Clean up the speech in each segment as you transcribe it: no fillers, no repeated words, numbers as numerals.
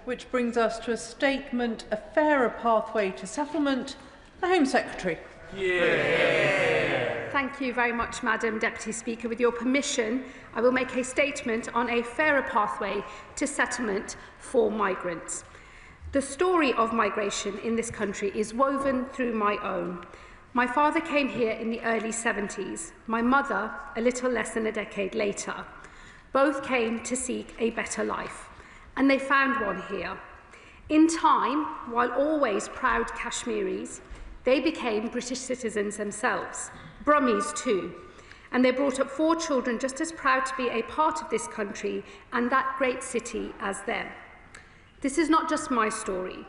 which brings us to a statement, A Fairer Pathway to Settlement. The Home Secretary. Yeah. Thank you very much, Madam Deputy Speaker. With your permission, I will make a statement on a fairer pathway to settlement for migrants. The story of migration in this country is woven through my own. My father came here in the early 70s, my mother a little less than a decade later. Both came to seek a better life, and they found one here. In time, while always proud Kashmiris, they became British citizens themselves, Brummies too, and they brought up 4 children just as proud to be a part of this country and that great city as them. This is not just my story.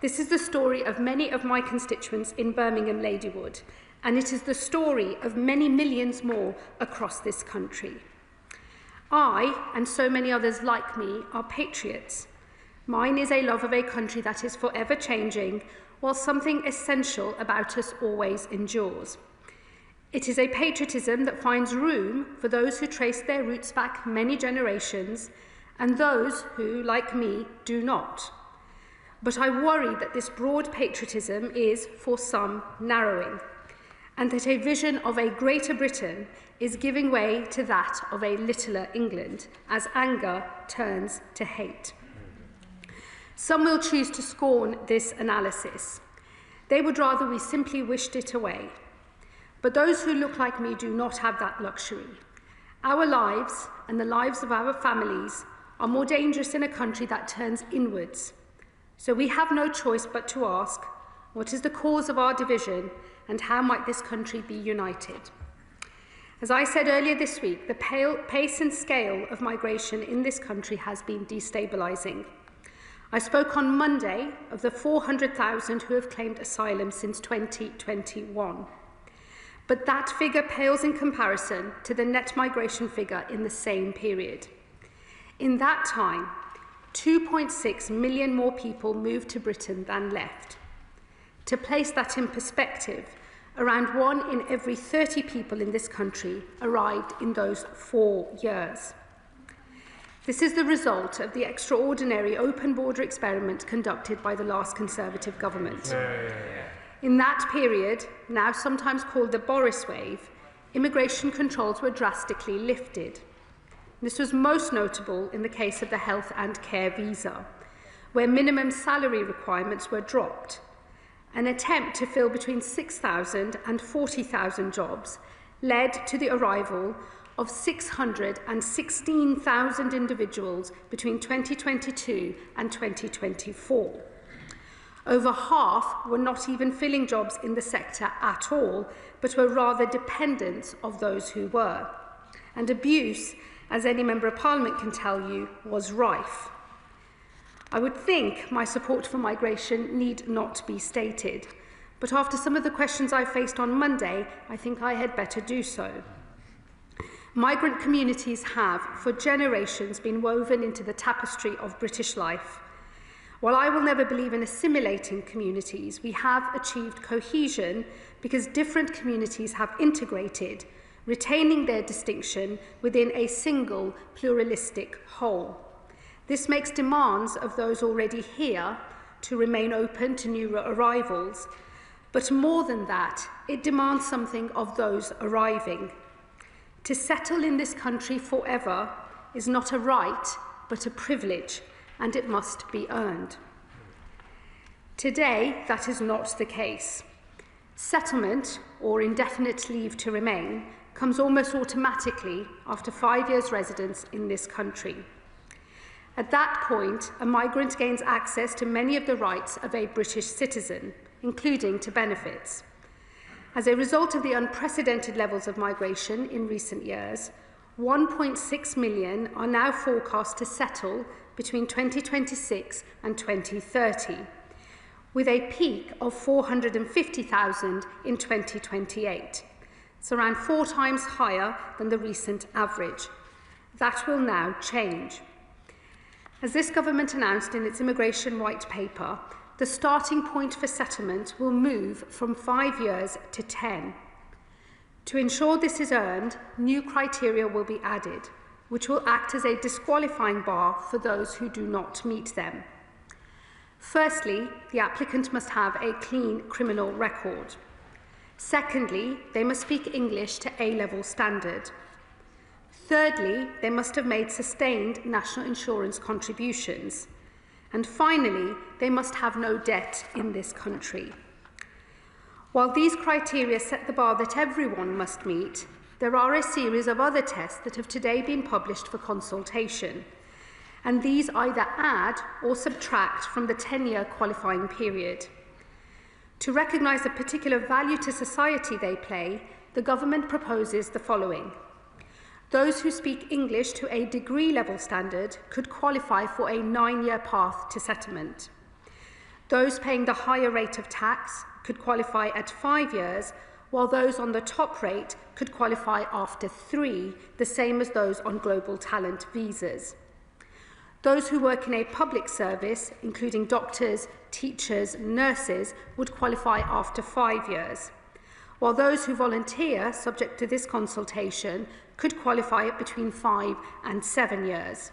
This is the story of many of my constituents in Birmingham Ladywood, and it is the story of many millions more across this country. I, and so many others like me, are patriots. Mine is a love of a country that is forever changing, while something essential about us always endures. It is a patriotism that finds room for those who trace their roots back many generations, and those who, like me, do not. But I worry that this broad patriotism is, for some, narrowing, and that a vision of a Greater Britain is giving way to that of a littler England, as anger turns to hate. Some will choose to scorn this analysis. They would rather we simply wished it away. But those who look like me do not have that luxury. Our lives and the lives of our families are more dangerous in a country that turns inwards. So we have no choice but to ask, what is the cause of our division and how might this country be united? As I said earlier this week, the pace and scale of migration in this country has been destabilising. I spoke on Monday of the 400,000 who have claimed asylum since 2021. But that figure pales in comparison to the net migration figure in the same period. In that time, 2.6 million more people moved to Britain than left. To place that in perspective, around 1 in every 30 people in this country arrived in those 4 years. This is the result of the extraordinary open border experiment conducted by the last Conservative government. In that period, now sometimes called the Boris wave, immigration controls were drastically lifted. This was most notable in the case of the health and care visa, where minimum salary requirements were dropped. An attempt to fill between 6,000 and 40,000 jobs led to the arrival of 616,000 individuals between 2022 and 2024. Over half were not even filling jobs in the sector at all, but were rather dependents of those who were. And abuse, as any Member of Parliament can tell you, was rife. I would think my support for migration need not be stated, but after some of the questions I faced on Monday, I think I had better do so. Migrant communities have, for generations, been woven into the tapestry of British life. While I will never believe in assimilating communities, we have achieved cohesion because different communities have integrated, retaining their distinction within a single pluralistic whole. This makes demands of those already here to remain open to new arrivals, but more than that, it demands something of those arriving. To settle in this country forever is not a right, but a privilege, and it must be earned. Today, that is not the case. Settlement, or indefinite leave to remain, comes almost automatically after 5 years' residence in this country. At that point, a migrant gains access to many of the rights of a British citizen, including to benefits. As a result of the unprecedented levels of migration in recent years, 1.6 million are now forecast to settle between 2026 and 2030, with a peak of 450,000 in 2028. It's around 4 times higher than the recent average. That will now change. As this government announced in its immigration white paper, the starting point for settlement will move from 5 years to 10. To ensure this is earned, new criteria will be added, which will act as a disqualifying bar for those who do not meet them. Firstly, the applicant must have a clean criminal record. Secondly, they must speak English to A-level standard. Thirdly, they must have made sustained national insurance contributions. And finally, they must have no debt in this country. While these criteria set the bar that everyone must meet, there are a series of other tests that have today been published for consultation, and these either add or subtract from the 10-year qualifying period. To recognise the particular value to society they play, the government proposes the following. Those who speak English to a degree level standard could qualify for a 9-year path to settlement. Those paying the higher rate of tax could qualify at 5 years, while those on the top rate could qualify after 3, the same as those on global talent visas. Those who work in a public service, including doctors, teachers, nurses, would qualify after 5 years, while those who volunteer, subject to this consultation, could qualify at between 5 and 7 years.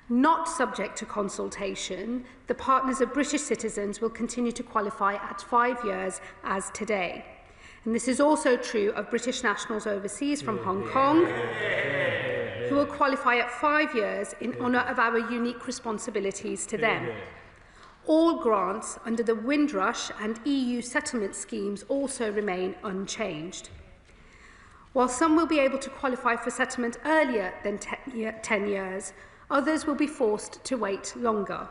Not subject to consultation, the partners of British citizens will continue to qualify at 5 years as today. And this is also true of British nationals overseas from Hong Kong, who will qualify at 5 years in honour of our unique responsibilities to them. All grants under the Windrush and EU settlement schemes also remain unchanged. While some will be able to qualify for settlement earlier than 10 years, others will be forced to wait longer.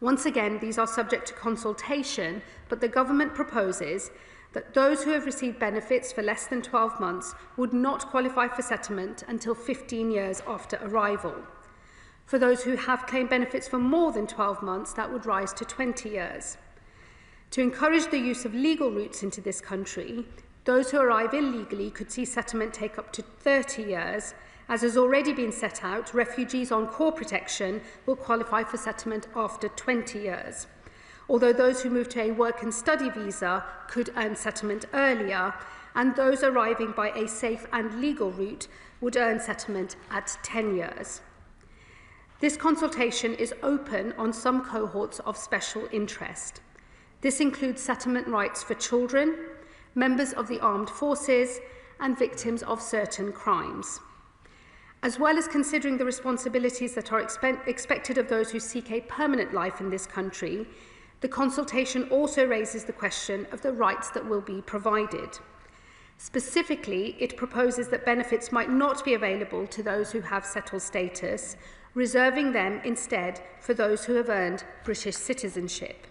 Once again, these are subject to consultation, but the government proposes that those who have received benefits for less than 12 months would not qualify for settlement until 15 years after arrival. For those who have claimed benefits for more than 12 months, that would rise to 20 years. To encourage the use of legal routes into this country, those who arrive illegally could see settlement take up to 30 years. As has already been set out, refugees on core protection will qualify for settlement after 20 years. Although those who move to a work and study visa could earn settlement earlier, and those arriving by a safe and legal route would earn settlement at 10 years. This consultation is open on some cohorts of special interest. This includes settlement rights for children, members of the armed forces, and victims of certain crimes. As well as considering the responsibilities that are expected of those who seek a permanent life in this country, the consultation also raises the question of the rights that will be provided. Specifically, it proposes that benefits might not be available to those who have settled status, reserving them instead for those who have earned British citizenship.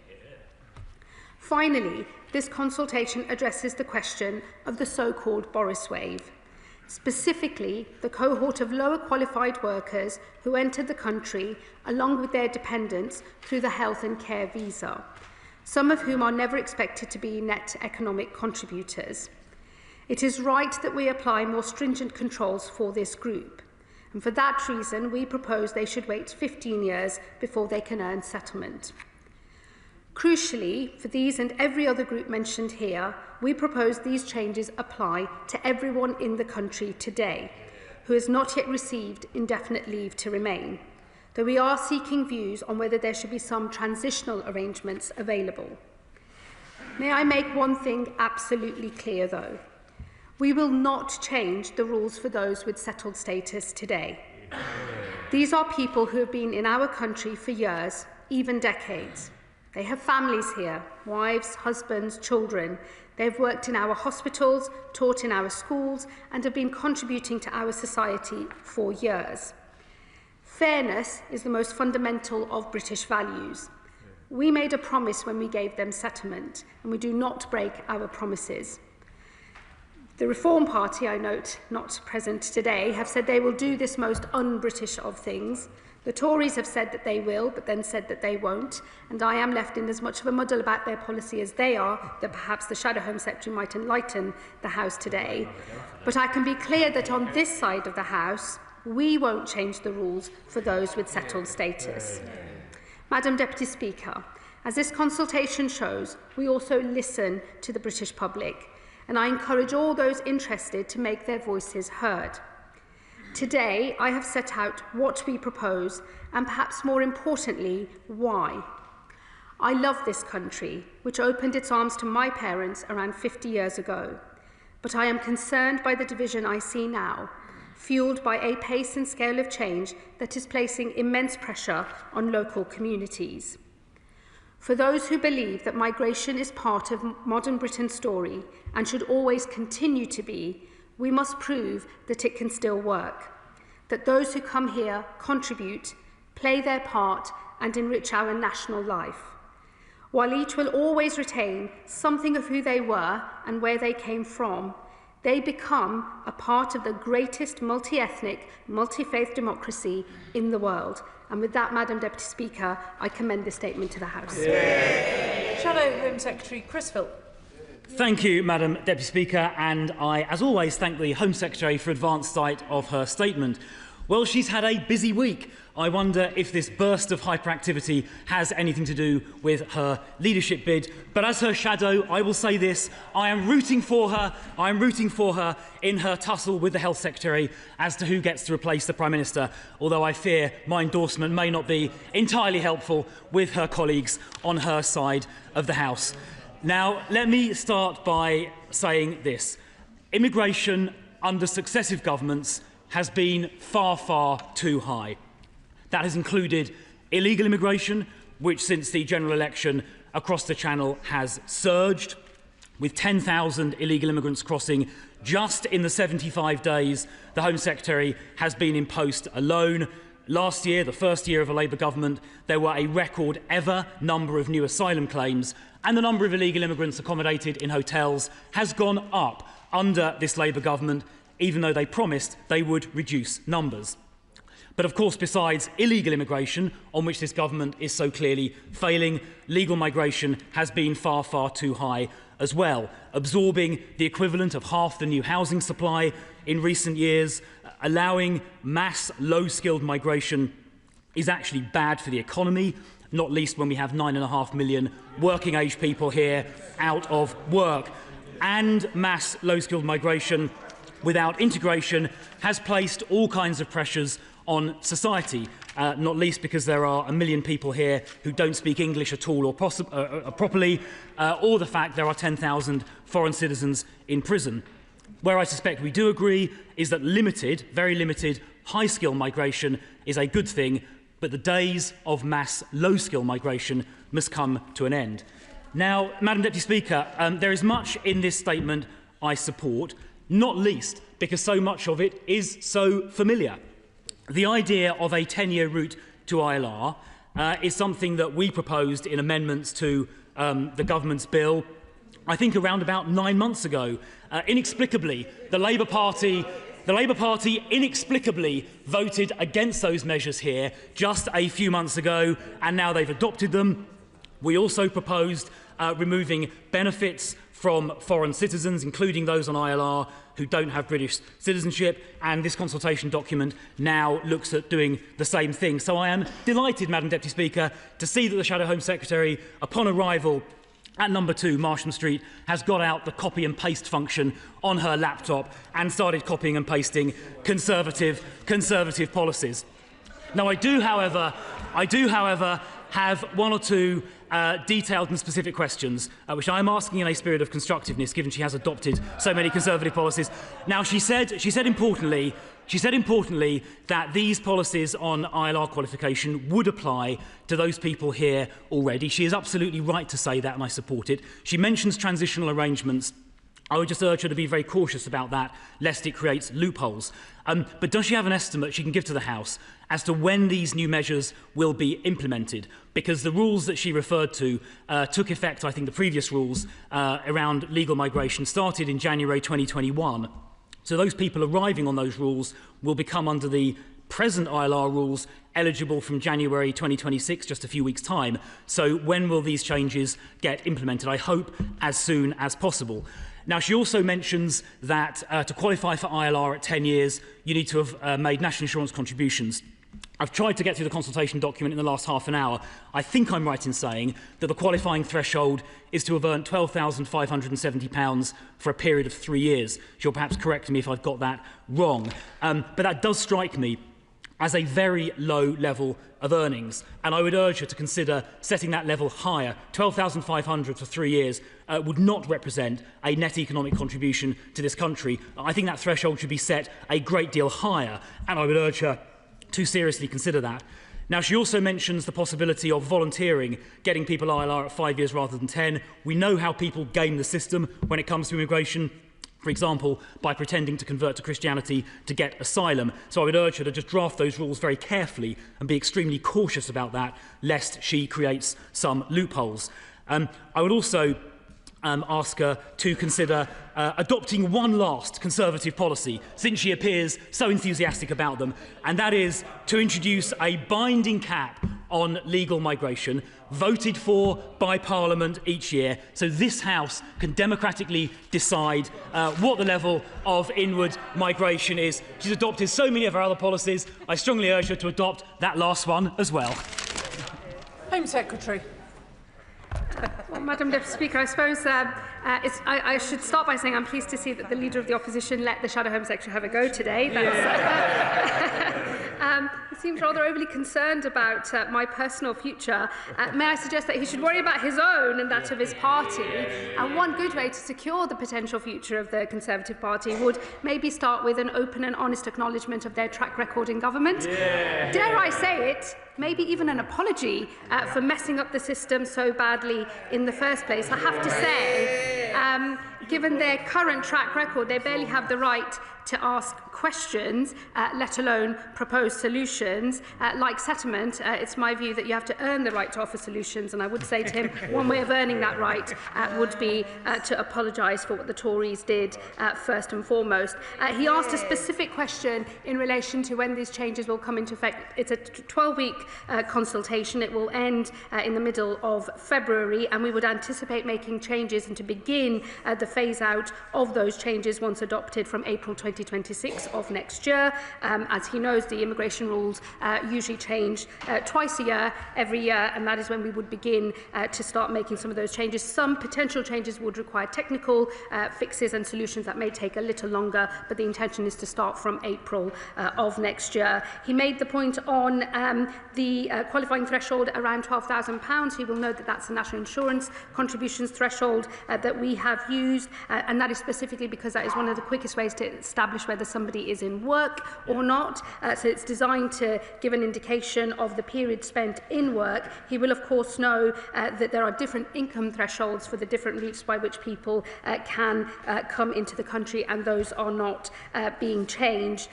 Finally, this consultation addresses the question of the so-called Boris wave, specifically the cohort of lower qualified workers who entered the country along with their dependents through the health and care visa, some of whom are never expected to be net economic contributors. It is right that we apply more stringent controls for this group, and for that reason we propose they should wait 15 years before they can earn settlement. Crucially, for these and every other group mentioned here, we propose these changes apply to everyone in the country today who has not yet received indefinite leave to remain, though we are seeking views on whether there should be some transitional arrangements available. May I make one thing absolutely clear, though? We will not change the rules for those with settled status today. These are people who have been in our country for years, even decades. They have families here, wives, husbands, children. They've worked in our hospitals, taught in our schools, and have been contributing to our society for years. Fairness is the most fundamental of British values. We made a promise when we gave them settlement, and we do not break our promises. The Reform Party, I note, not present today, have said they will do this most un-British of things. The Tories have said that they will, but then said that they won't, and I am left in as much of a muddle about their policy as they are, that perhaps the Shadow Home Secretary might enlighten the House today. But I can be clear that on this side of the House, we won't change the rules for those with settled status. Madam Deputy Speaker, as this consultation shows, we also listen to the British public, and I encourage all those interested to make their voices heard. Today, I have set out what we propose and perhaps more importantly, why. I love this country, which opened its arms to my parents around 50 years ago. But I am concerned by the division I see now, fueled by a pace and scale of change that is placing immense pressure on local communities. For those who believe that migration is part of modern Britain's story and should always continue to be, we must prove that it can still work, that those who come here contribute, play their part, and enrich our national life. While each will always retain something of who they were and where they came from, they become a part of the greatest multi-ethnic, multi-faith democracy in the world. And with that, Madam Deputy Speaker, I commend this statement to the House. Yeah. Shadow Home Secretary Chris Philp. Thank you, Madam Deputy Speaker, and I, as always, thank the Home Secretary for advance sight of her statement. Well, she's had a busy week. I wonder if this burst of hyperactivity has anything to do with her leadership bid. But as her shadow, I will say this: I am rooting for her. I am rooting for her in her tussle with the Health Secretary as to who gets to replace the Prime Minister, although I fear my endorsement may not be entirely helpful with her colleagues on her side of the House. Now, let me start by saying this. Immigration under successive governments has been far, far too high. That has included illegal immigration, which since the general election across the Channel has surged, with 10,000 illegal immigrants crossing just in the 75 days the Home Secretary has been in post alone. Last year, the first year of a Labour government, there were a record ever number of new asylum claims, and the number of illegal immigrants accommodated in hotels has gone up under this Labour government, even though they promised they would reduce numbers. But of course, besides illegal immigration, on which this government is so clearly failing, legal migration has been far, far too high as well, absorbing the equivalent of half the new housing supply in recent years. Allowing mass low-skilled migration is actually bad for the economy, not least when we have 9.5 million working-age people here out of work. And mass low-skilled migration without integration has placed all kinds of pressures on society, not least because there are 1 million people here who don't speak English at all or properly, or the fact there are 10,000 foreign citizens in prison. Where I suspect we do agree is that limited, very limited, high-skill migration is a good thing, but the days of mass low-skill migration must come to an end. Now, Madam Deputy Speaker, there is much in this statement I support, not least because so much of it is so familiar. The idea of a 10-year route to ILR is something that we proposed in amendments to the government's bill, I think around about 9 months ago. Inexplicably, the Labour Party inexplicably voted against those measures here just a few months ago, and now they've adopted them. We also proposed removing benefits from foreign citizens, including those on ILR who don't have British citizenship, and this consultation document now looks at doing the same thing. So I am delighted, Madam Deputy Speaker, to see that the Shadow Home Secretary, upon arrival at number 2 Marsham Street, has got out the copy and paste function on her laptop and started copying and pasting conservative policies. Now, I do, however, have one or two detailed and specific questions, which I am asking in a spirit of constructiveness, given she has adopted so many conservative policies. Now, she said importantly that these policies on ILR qualification would apply to those people here already. She is absolutely right to say that, and I support it. She mentions transitional arrangements. I would just urge her to be very cautious about that, lest it creates loopholes. But does she have an estimate she can give to the House as to when these new measures will be implemented? Because the rules that she referred to took effect, I think the previous rules around legal migration started in January 2021. So those people arriving on those rules will become, under the present ILR rules, eligible from January 2026, just a few weeks' time. So when will these changes get implemented? I hope as soon as possible. Now, she also mentions that to qualify for ILR at 10 years, you need to have made national insurance contributions. I've tried to get through the consultation document in the last half an hour. I think I'm right in saying that the qualifying threshold is to have earned £12,570 for a period of 3 years. She'll perhaps correct me if I've got that wrong. But that does strike me, as a very low level of earnings, and I would urge her to consider setting that level higher. £12,500 for 3 years would not represent a net economic contribution to this country. I think that threshold should be set a great deal higher, and I would urge her to seriously consider that. Now, she also mentions the possibility of volunteering, getting people ILR at 5 years rather than 10. We know how people game the system when it comes to immigration. For example, by pretending to convert to Christianity to get asylum. So I would urge her to just draft those rules very carefully and be extremely cautious about that, lest she creates some loopholes. I would also ask her to consider adopting one last Conservative policy, since she appears so enthusiastic about them, and that is to introduce a binding cap on legal migration, voted for by Parliament each year, so this House can democratically decide what the level of inward migration is. She's adopted so many of her other policies. I strongly urge her to adopt that last one as well. Home Secretary. Well, Madam Deputy Speaker, I suppose I should start by saying I'm pleased to see that the Leader of the Opposition let the Shadow Home Secretary have a go today. He seems rather overly concerned about my personal future. May I suggest that he should worry about his own and that of his party? And one good way to secure the potential future of the Conservative Party would maybe start with an open and honest acknowledgement of their track record in government. Yeah. Dare I say it? Maybe even an apology for messing up the system so badly in the first place. I have to say, given their current track record, they barely have the right to ask questions, let alone propose solutions. Like settlement, it's my view that you have to earn the right to offer solutions, and I would say to him one way of earning that right would be to apologise for what the Tories did first and foremost. He asked a specific question in relation to when these changes will come into effect. It's a 12-week consultation. It will end in the middle of February, and we would anticipate making changes and to begin the phase-out of those changes once adopted from April 2026 of next year. As he knows, the immigration rules usually change twice a year, every year, and that is when we would begin to start making some of those changes. Some potential changes would require technical fixes and solutions that may take a little longer, but the intention is to start from April of next year. He made the point on the qualifying threshold around £12,000. He will note that that's the national insurance contributions threshold that we have used, and that is specifically because that is one of the quickest ways to establish whether somebody is in work or not. So it's designed to give an indication of the period spent in work. He will, of course, know that there are different income thresholds for the different routes by which people can come into the country, and those are not being changed.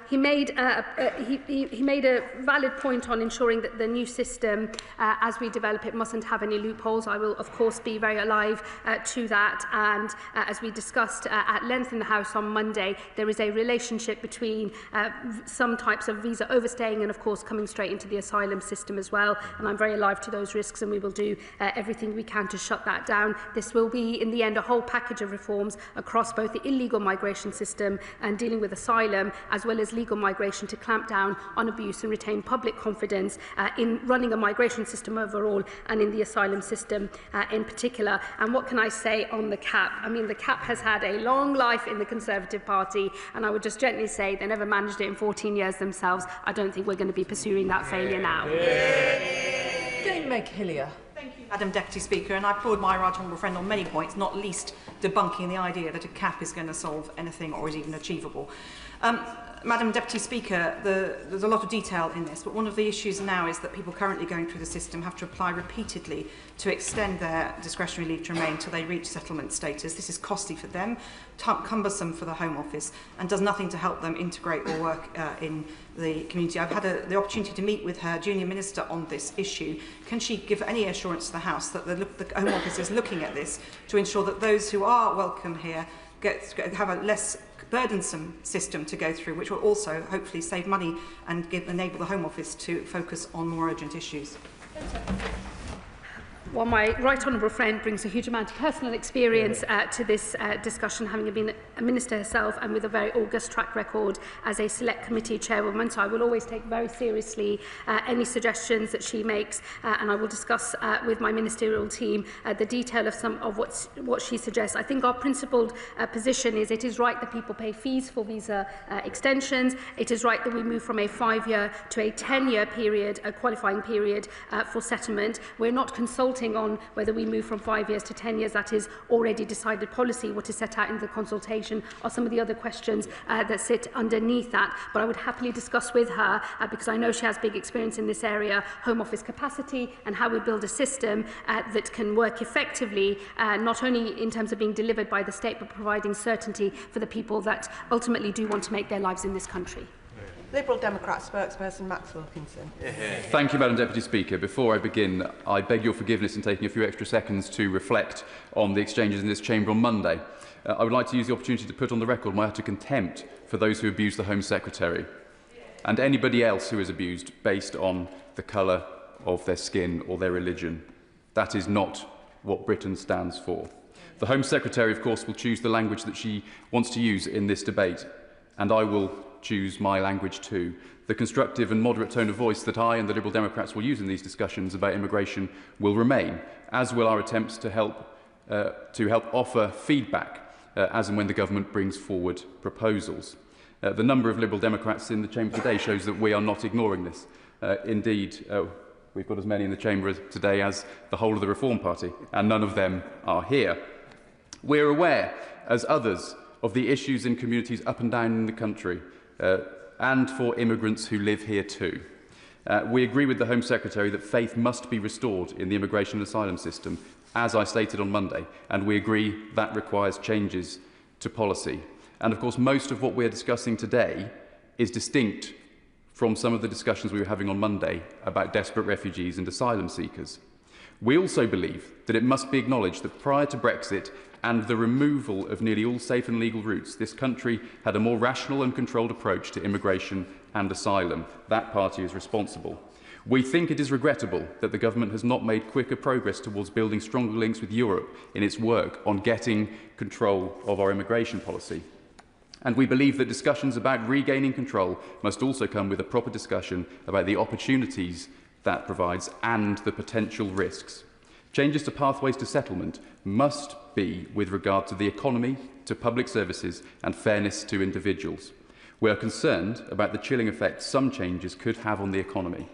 He made a valid point on ensuring that the new system, as we develop it, mustn't have any loopholes. I will, of course, be very alive to that, and as we discussed at length in the House on Monday, there is a relationship between some types of visa overstaying and, of course, coming straight into the asylum system as well, and I'm very alive to those risks, and we will do everything we can to shut that down. This will be, in the end, a whole package of reforms across both the illegal migration system and dealing with asylum, as well as legal migration, to clamp down on abuse and retain public confidence in running a migration system overall and in the asylum system in particular. And what can I say on the cap? I mean, the cap has had a long life in the Conservative Party, and I would just gently say they never managed it in 14 years themselves. I don't think we're going to be pursuing that failure now. Dame Meg Hillier. Thank you, Madam Deputy Speaker, and I applaud my right honourable friend on many points, not least debunking the idea that a cap is going to solve anything or is even achievable. Madam Deputy Speaker, there's a lot of detail in this, but one of the issues now is that people currently going through the system have to apply repeatedly to extend their discretionary leave to remain until they reach settlement status. This is costly for them, cumbersome for the Home Office, and does nothing to help them integrate or work in the community. I've had the opportunity to meet with her junior minister on this issue. Can she give any assurance to the House that the Home Office is looking at this to ensure that those who are welcome here have a less burdensome system to go through, which will also hopefully save money and enable the Home Office to focus on more urgent issues? While my right honourable friend brings a huge amount of personal experience to this discussion, having been a minister herself and with a very august track record as a select committee chairwoman, so I will always take very seriously any suggestions that she makes, and I will discuss with my ministerial team the detail of some of what she suggests. I think our principled position is it is right that people pay fees for visa extensions. It is right that we move from a 5-year to a 10-year period, a qualifying period for settlement. We're not consulting on whether we move from 5 years to 10 years. That is already decided policy. What is set out in the consultation are some of the other questions that sit underneath that. But I would happily discuss with her, because I know she has big experience in this area, Home Office capacity and how we build a system that can work effectively, not only in terms of being delivered by the state, but providing certainty for the people that ultimately do want to make their lives in this country. Liberal Democrat spokesperson Max Wilkinson. Thank you, Madam Deputy Speaker. Before I begin, I beg your forgiveness in taking a few extra seconds to reflect on the exchanges in this chamber on Monday. I would like to use the opportunity to put on the record my utter contempt for those who abuse the Home Secretary and anybody else who is abused based on the colour of their skin or their religion. That is not what Britain stands for. The Home Secretary, of course, will choose the language that she wants to use in this debate, and I will choose my language too. The constructive and moderate tone of voice that I and the Liberal Democrats will use in these discussions about immigration will remain, as will our attempts to help offer feedback as and when the government brings forward proposals. The number of Liberal Democrats in the chamber today shows that we are not ignoring this. Indeed, we've got as many in the chamber today as the whole of the Reform Party, and none of them are here. We're aware, as others, of the issues in communities up and down in the country, and for immigrants who live here too. We agree with the Home Secretary that faith must be restored in the immigration and asylum system, as I stated on Monday, and we agree that requires changes to policy. And of course, most of what we're discussing today is distinct from some of the discussions we were having on Monday about desperate refugees and asylum seekers. We also believe that it must be acknowledged that prior to Brexit and the removal of nearly all safe and legal routes, this country had a more rational and controlled approach to immigration and asylum. That party is responsible. We think it is regrettable that the government has not made quicker progress towards building stronger links with Europe in its work on getting control of our immigration policy. And we believe that discussions about regaining control must also come with a proper discussion about the opportunities that provides and the potential risks. Changes to pathways to settlement must be with regard to the economy, to public services and fairness to individuals. We are concerned about the chilling effect some changes could have on the economy.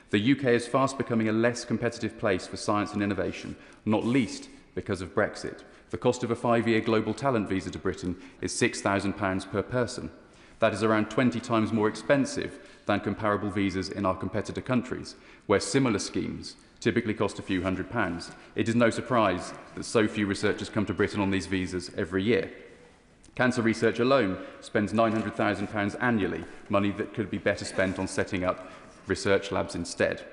The UK is fast becoming a less competitive place for science and innovation, not least because of Brexit. The cost of a 5-year global talent visa to Britain is £6,000 per person. That is around 20 times more expensive than comparable visas in our competitor countries, where similar schemes typically cost a few £100s. It is no surprise that so few researchers come to Britain on these visas every year. Cancer research alone spends £900,000 annually, money that could be better spent on setting up research labs instead.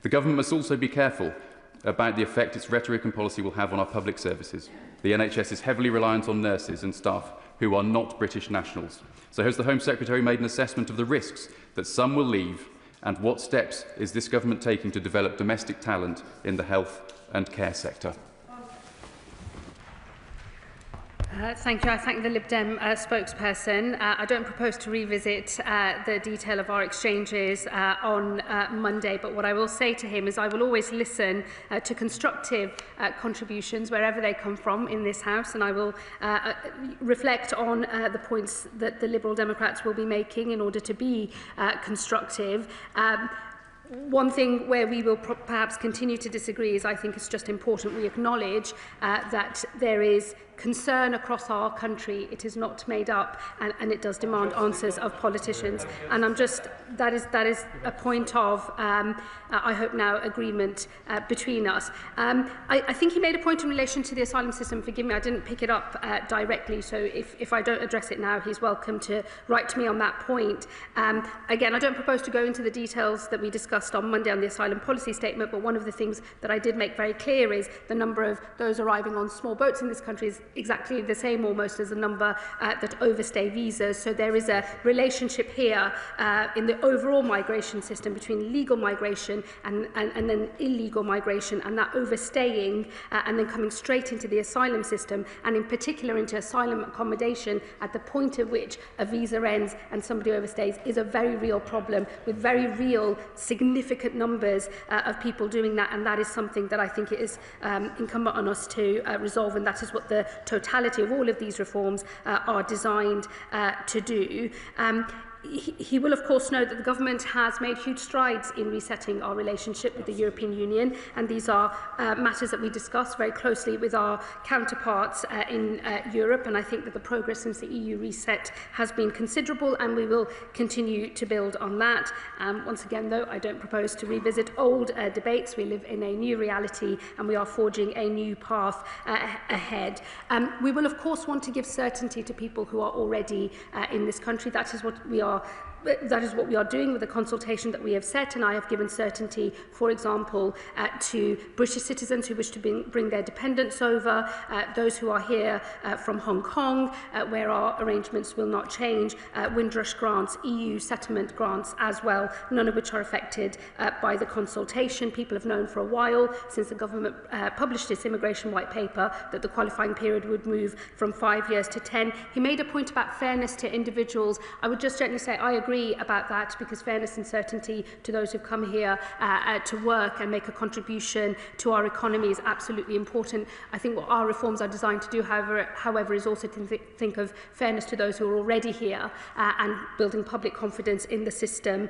The government must also be careful about the effect its rhetoric and policy will have on our public services. The NHS is heavily reliant on nurses and staff who are not British nationals. So has the Home Secretary made an assessment of the risks that some will leave, and what steps is this government taking to develop domestic talent in the health and care sector? Thank you. I thank the Lib Dem spokesperson. I don't propose to revisit the detail of our exchanges on Monday, but what I will say to him is I will always listen to constructive contributions wherever they come from in this House, and I will reflect on the points that the Liberal Democrats will be making in order to be constructive. One thing where we will perhaps continue to disagree is I think it's just important we acknowledge that there is concern across our country. It is not made up, and it does demand answers of politicians. And that is a point of, I hope now, agreement between us. I think he made a point in relation to the asylum system. Forgive me, I didn't pick it up directly, so if I don't address it now, he's welcome to write to me on that point. Again, I don't propose to go into the details that we discussed on Monday on the asylum policy statement, but one of the things that I did make very clear is the number of those arriving on small boats in this country is exactly the same almost as the number that overstay visas. So there is a relationship here in the overall migration system between legal migration and then illegal migration, and that overstaying and then coming straight into the asylum system, and in particular into asylum accommodation at the point at which a visa ends and somebody overstays, is a very real problem with very real significant numbers of people doing that, and that is something that I think it is incumbent on us to resolve, and that is what the totality of all of these reforms are designed to do. He will, of course, know that the government has made huge strides in resetting our relationship with the European Union, and these are matters that we discuss very closely with our counterparts in Europe, and I think that the progress since the EU reset has been considerable, and we will continue to build on that. Once again, though, I don't propose to revisit old debates. We live in a new reality, and we are forging a new path ahead. We will, of course, want to give certainty to people who are already in this country. That is what we are doing with the consultation that we have set, and I have given certainty, for example, to British citizens who wish to bring their dependents over, those who are here from Hong Kong, where our arrangements will not change, Windrush grants, EU settlement grants as well, none of which are affected by the consultation. People have known for a while, since the government published its immigration white paper, that the qualifying period would move from 5 years to 10. He made a point about fairness to individuals. I would just gently say I agree about that, because fairness and certainty to those who've come here to work and make a contribution to our economy is absolutely important. I think what our reforms are designed to do, however, is also to think of fairness to those who are already here and building public confidence in the system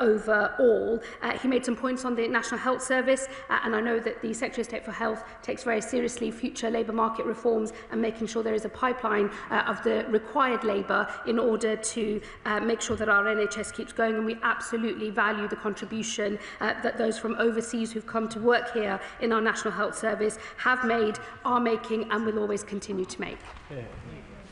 overall. He made some points on the National Health Service, and I know that the Secretary of State for Health takes very seriously future labour market reforms and making sure there is a pipeline of the required labour in order to make sure that our NHS keeps going, and we absolutely value the contribution that those from overseas who've come to work here in our National Health Service have made, are making, and will always continue to make.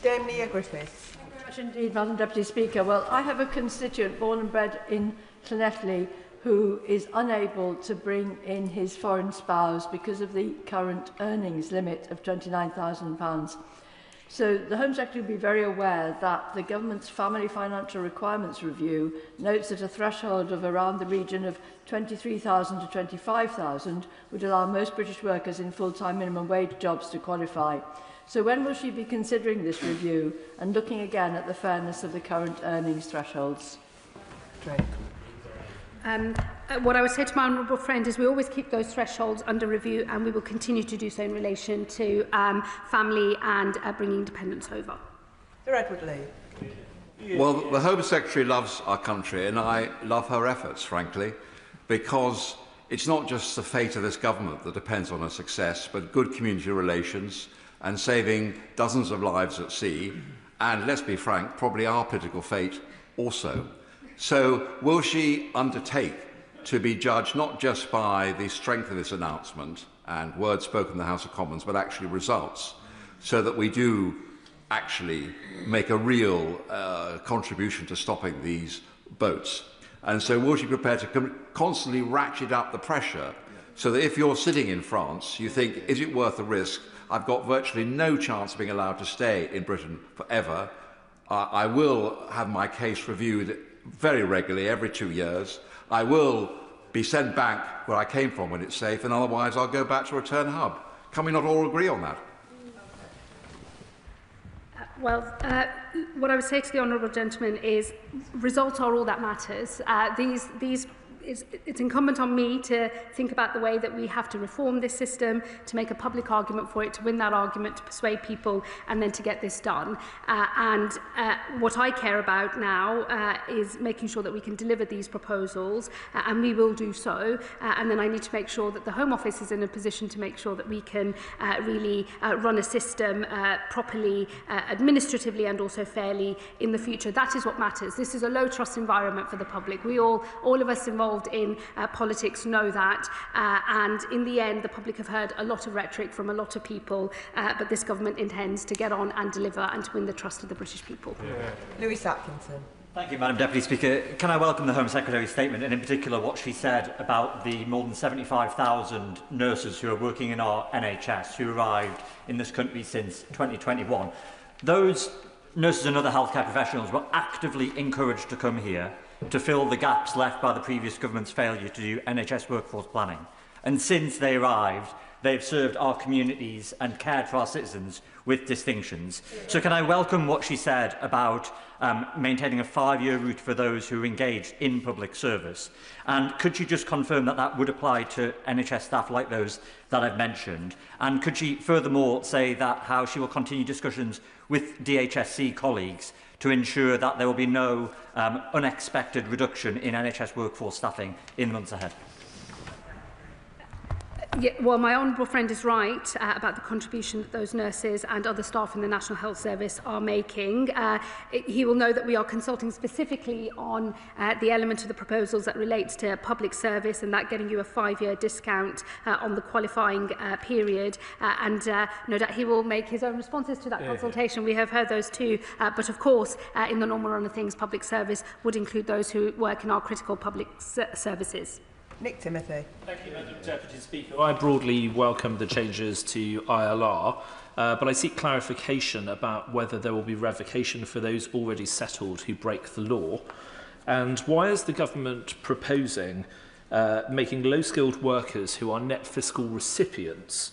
Dame Leah Griffiths. Thank you very much indeed, Madam Deputy Speaker. Well, I have a constituent born and bred in Llanelli who is unable to bring in his foreign spouse because of the current earnings limit of £29,000. So the Home Secretary will be very aware that the government's Family Financial Requirements Review notes that a threshold of around the region of 23,000 to 25,000 would allow most British workers in full-time minimum wage jobs to qualify. So when will she be considering this review and looking again at the fairness of the current earnings thresholds? Great. What I would say to my honourable friend is we always keep those thresholds under review, and we will continue to do so in relation to family and bringing dependents over. Sir Edward Lee. Well, the Home Secretary loves our country, and I love her efforts, frankly, because it's not just the fate of this government that depends on her success, but good community relations and saving dozens of lives at sea, and let's be frank, probably our political fate also. So will she undertake to be judged not just by the strength of this announcement and words spoken in the House of Commons, but actually results, so that we do actually make a real contribution to stopping these boats? And so will she be prepared to constantly ratchet up the pressure so that if you're sitting in France, you think, is it worth the risk? I've got virtually no chance of being allowed to stay in Britain forever. I will have my case reviewed very regularly, every 2 years. I will be sent back where I came from when it's safe, and otherwise I'll go back to return hub. Can we not all agree on that? What I would say to the honourable gentleman is results are all that matters. It's incumbent on me to think about the way that we have to reform this system, to make a public argument for it, to win that argument, to persuade people, and then to get this done. What I care about now is making sure that we can deliver these proposals, and we will do so. And then I need to make sure that the Home Office is in a position to make sure that we can really run a system properly, administratively, and also fairly in the future. That is what matters. This is a low-trust environment for the public. We all of us involved in politics know that, and in the end the public have heard a lot of rhetoric from a lot of people, but this government intends to get on and deliver and to win the trust of the British people. Louis Atkinson. Thank you, Madam Deputy Speaker. Can I welcome the Home Secretary's statement, and in particular what she said about the more than 75,000 nurses who are working in our NHS who arrived in this country since 2021. Those nurses and other healthcare professionals were actively encouraged to come here to fill the gaps left by the previous government's failure to do NHS workforce planning. And since they arrived, they've served our communities and cared for our citizens with distinctions. So can I welcome what she said about maintaining a 5-year route for those who are engaged in public service? And could she just confirm that that would apply to NHS staff like those that I've mentioned? And could she furthermore say that how she will continue discussions with DHSC colleagues to ensure that there will be no unexpected reduction in NHS workforce staffing in the months ahead? Yeah, well, my honourable friend is right about the contribution that those nurses and other staff in the National Health Service are making. He will know that we are consulting specifically on the element of the proposals that relates to public service and that getting you a 5-year discount on the qualifying period. No doubt he will make his own responses to that consultation. We have heard those too. But of course, in the normal run of things, public service would include those who work in our critical public services. Nick Timothy. Thank you, Madam Deputy Speaker. I broadly welcome the changes to ILR, but I seek clarification about whether there will be revocation for those already settled who break the law. And why is the government proposing making low-skilled workers who are net fiscal recipients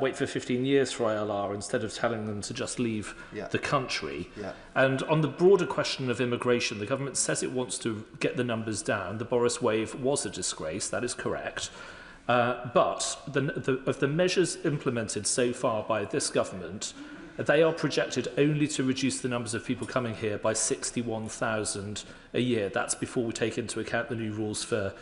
wait for 15 years for ILR instead of telling them to just leave the country? And on the broader question of immigration, the government says it wants to get the numbers down. The Boris wave was a disgrace, that is correct. But of the measures implemented so far by this government, they are projected only to reduce the numbers of people coming here by 61,000 a year. That's before we take into account the new rules for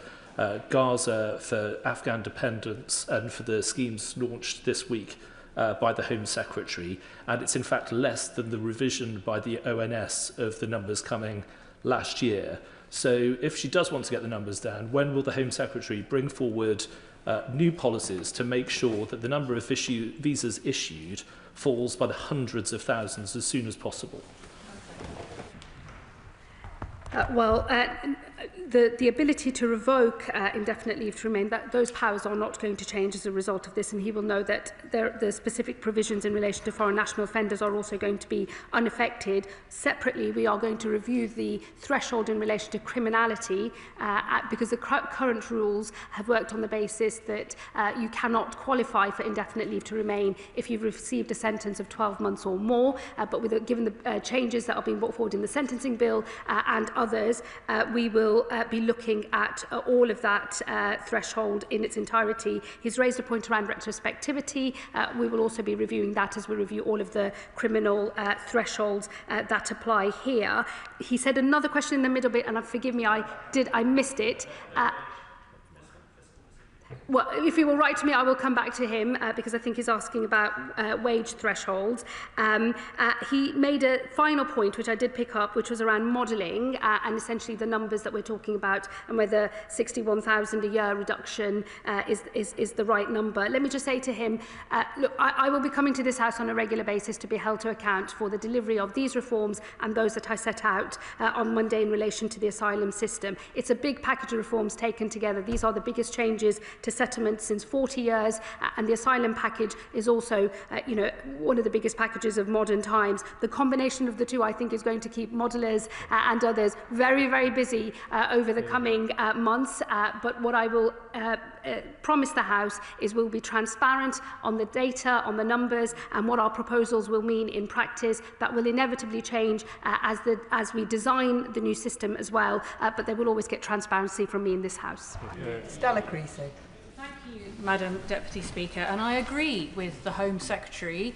Gaza, for Afghan dependents, and for the schemes launched this week by the Home Secretary. And it's in fact less than the revision by the ONS of the numbers coming last year. So if she does want to get the numbers down, when will the Home Secretary bring forward new policies to make sure that the number of visas issued falls by the hundreds of thousands as soon as possible? The ability to revoke indefinite leave to remain, those powers are not going to change as a result of this, and he will know that the specific provisions in relation to foreign national offenders are also going to be unaffected. Separately, we are going to review the threshold in relation to criminality because the current rules have worked on the basis that you cannot qualify for indefinite leave to remain if you've received a sentence of 12 months or more. But given the changes that are being brought forward in the sentencing bill and others, we will be looking at all of that threshold in its entirety. He's raised a point around retrospectivity. We will also be reviewing that as we review all of the criminal thresholds that apply here. He said another question in the middle bit, and forgive me, I missed it. Well, if he will write to me, I will come back to him because I think he's asking about wage thresholds. He made a final point, which I did pick up, which was around modelling and essentially the numbers that we're talking about and whether 61,000 a year reduction is the right number. Let me just say to him, look, I will be coming to this House on a regular basis to be held to account for the delivery of these reforms and those that I set out on Monday in relation to the asylum system. It's a big package of reforms taken together. These are the biggest changes to settlement since 40 years, and the asylum package is also, one of the biggest packages of modern times. The combination of the two, I think, is going to keep modellers and others very, very busy over the coming months. But what I will promise the House is we'll be transparent on the data, on the numbers, and what our proposals will mean in practice. That will inevitably change as we design the new system as well. But they will always get transparency from me in this House. Stella Creasy. Thank you, Madam Deputy Speaker. And I agree with the Home Secretary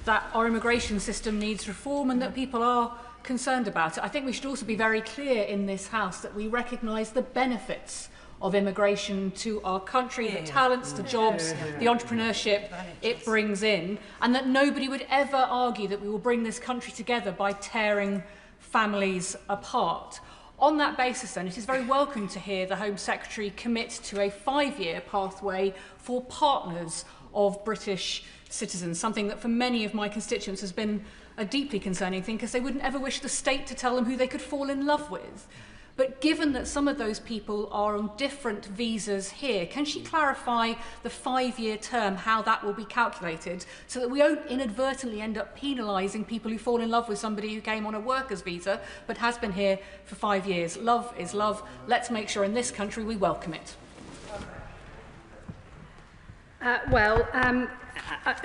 that our immigration system needs reform and that people are concerned about it. I think we should also be very clear in this House that we recognise the benefits of immigration to our country, the talents, the jobs, the entrepreneurship it brings in, and that nobody would ever argue that we will bring this country together by tearing families apart. On that basis, then, it is very welcome to hear the Home Secretary commit to a 5-year pathway for partners of British citizens, something that for many of my constituents has been a deeply concerning thing, because they wouldn't ever wish the state to tell them who they could fall in love with. But given that some of those people are on different visas here, can she clarify the 5-year term, how that will be calculated, so that we don't inadvertently end up penalising people who fall in love with somebody who came on a worker's visa but has been here for 5 years? Love is love. Let's make sure in this country we welcome it.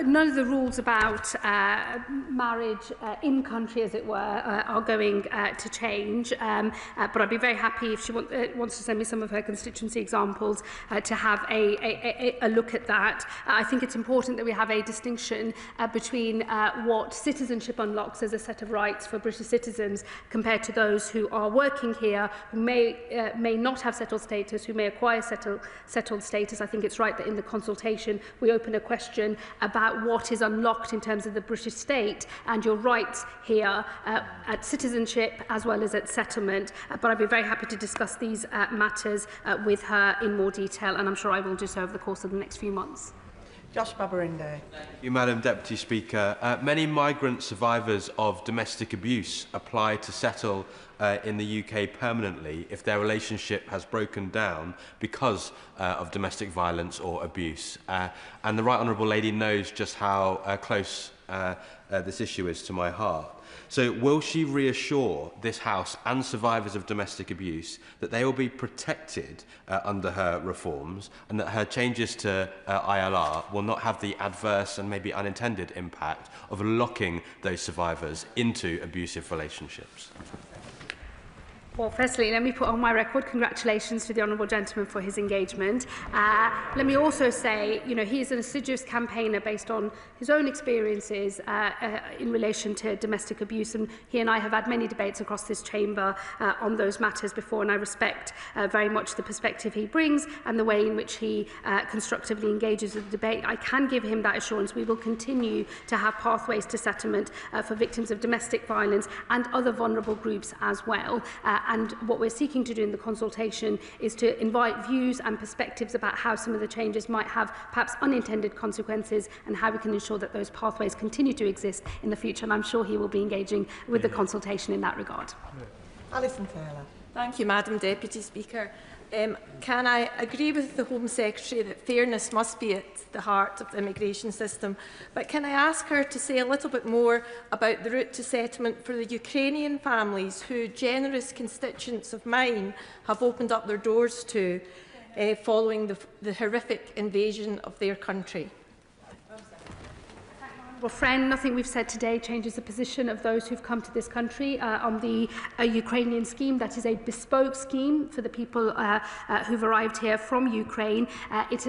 None of the rules about marriage in country, as it were, are going to change. But I'd be very happy if she wants to send me some of her constituency examples to have a look at that. I think it's important that we have a distinction between what citizenship unlocks as a set of rights for British citizens compared to those who are working here, who may not have settled status, who may acquire settled status. I think it's right that in the consultation we open a question about what is unlocked in terms of the British state and your rights here at citizenship as well as at settlement. But I'd be very happy to discuss these matters with her in more detail, and I'm sure I will do so over the course of the next few months. Josh Babarinde. Thank you, Madam Deputy Speaker. Many migrant survivors of domestic abuse apply to settle in the UK permanently if their relationship has broken down because of domestic violence or abuse. And the Right Honourable Lady knows just how close this issue is to my heart. So will she reassure this House and survivors of domestic abuse that they will be protected under her reforms and that her changes to ILR will not have the adverse and maybe unintended impact of locking those survivors into abusive relationships? Well, firstly, let me put on my record congratulations to the Honourable Gentleman for his engagement. Let me also say, he is an assiduous campaigner based on his own experiences in relation to domestic abuse, and he and I have had many debates across this chamber on those matters before, and I respect very much the perspective he brings and the way in which he constructively engages with the debate. I can give him that assurance. We will continue to have pathways to settlement for victims of domestic violence and other vulnerable groups as well. And what we're seeking to do in the consultation is to invite views and perspectives about how some of the changes might have perhaps unintended consequences and how we can ensure that those pathways continue to exist in the future. And I'm sure he will be engaging with the consultation in that regard. Alison Taylor. Thank you, Madam Deputy Speaker. Can I agree with the Home Secretary that fairness must be at the heart of the immigration system, but can I ask her to say a little bit more about the route to settlement for the Ukrainian families who generous constituents of mine have opened up their doors to following the horrific invasion of their country? Well, friend, nothing we've said today changes the position of those who've come to this country on the Ukrainian scheme. That is a bespoke scheme for the people who've arrived here from Ukraine. It's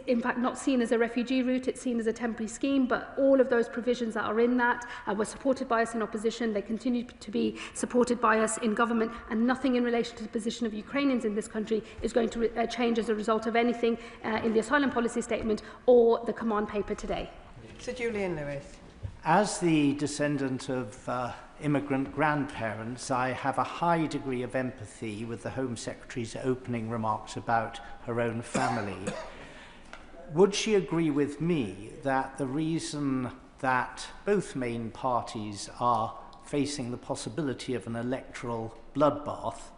in fact not seen as a refugee route, it's seen as a temporary scheme, but all of those provisions that are in that were supported by us in opposition. They continue to be supported by us in government, and nothing in relation to the position of Ukrainians in this country is going to change as a result of anything in the asylum policy statement or the command paper today. Sir Julian Lewis. As the descendant of immigrant grandparents, I have a high degree of empathy with the Home Secretary's opening remarks about her own family. Would she agree with me that the reason that both main parties are facing the possibility of an electoral bloodbath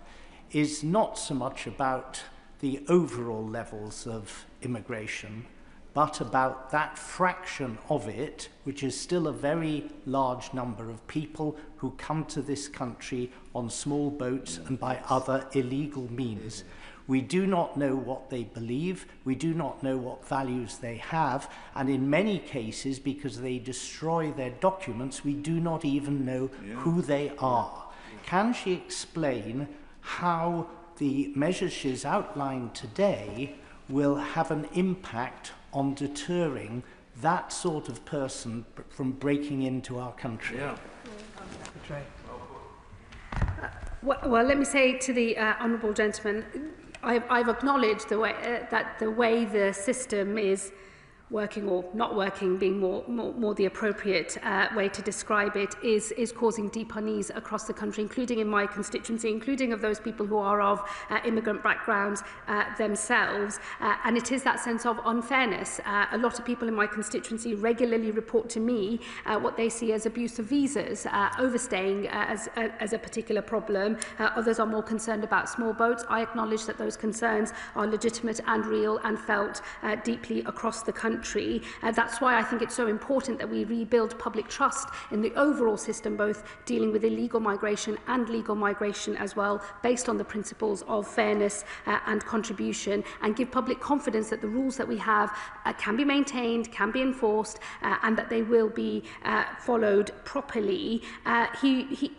is not so much about the overall levels of immigration, but about that fraction of it, which is still a very large number of people who come to this country on small boats and by other illegal means. We do not know what they believe, we do not know what values they have, and in many cases, because they destroy their documents, we do not even know who they are. Can she explain how the measures she's outlined today will have an impact on deterring that sort of person from breaking into our country? Well, let me say to the honourable gentleman, I've acknowledged the way that the way the system is working or not working being more the appropriate way to describe it, is causing deep unease across the country, including in my constituency, including of those people who are of immigrant backgrounds themselves. And it is that sense of unfairness. A lot of people in my constituency regularly report to me what they see as abuse of visas, overstaying as a particular problem. Others are more concerned about small boats. I acknowledge that those concerns are legitimate and real and felt deeply across the country. That's why I think it's so important that we rebuild public trust in the overall system, both dealing with illegal migration and legal migration as well, based on the principles of fairness and contribution, and give public confidence that the rules that we have can be maintained, can be enforced, and that they will be followed properly.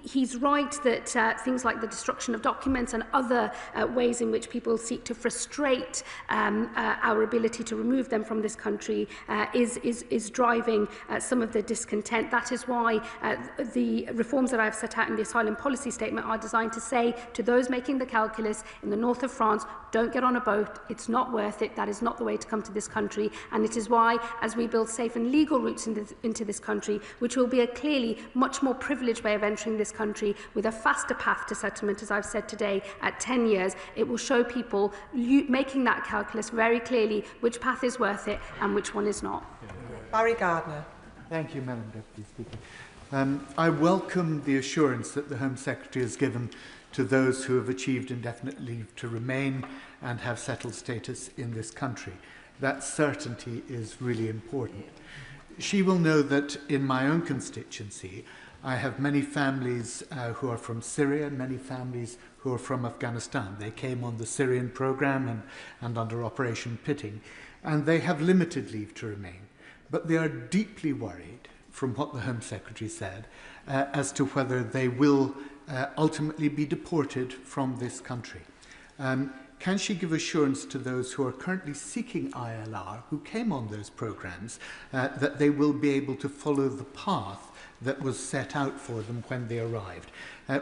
He's right that things like the destruction of documents and other ways in which people seek to frustrate our ability to remove them from this country is driving some of the discontent. That is why the reforms that I've set out in the asylum policy statement are designed to say to those making the calculus in the north of France, don't get on a boat, it's not worth it, that is not the way to come to this country. And it is why, as we build safe and legal routes into this country, which will be a clearly much more privileged way of entering this country with a faster path to settlement, as I've said today, at 10 years, it will show people making that calculus very clearly which path is worth it and which one is not. Barry Gardner. Thank you, Madam Deputy Speaker. I welcome the assurance that the Home Secretary has given to those who have achieved indefinite leave to remain and have settled status in this country. That certainty is really important. She will know that in my own constituency, I have many families who are from Syria, many families who are from Afghanistan. They came on the Syrian programme and under Operation Pitting, and they have limited leave to remain. But they are deeply worried, from what the Home Secretary said, as to whether they will ultimately be deported from this country. Can she give assurance to those who are currently seeking ILR, who came on those programmes, that they will be able to follow the path that was set out for them when they arrived?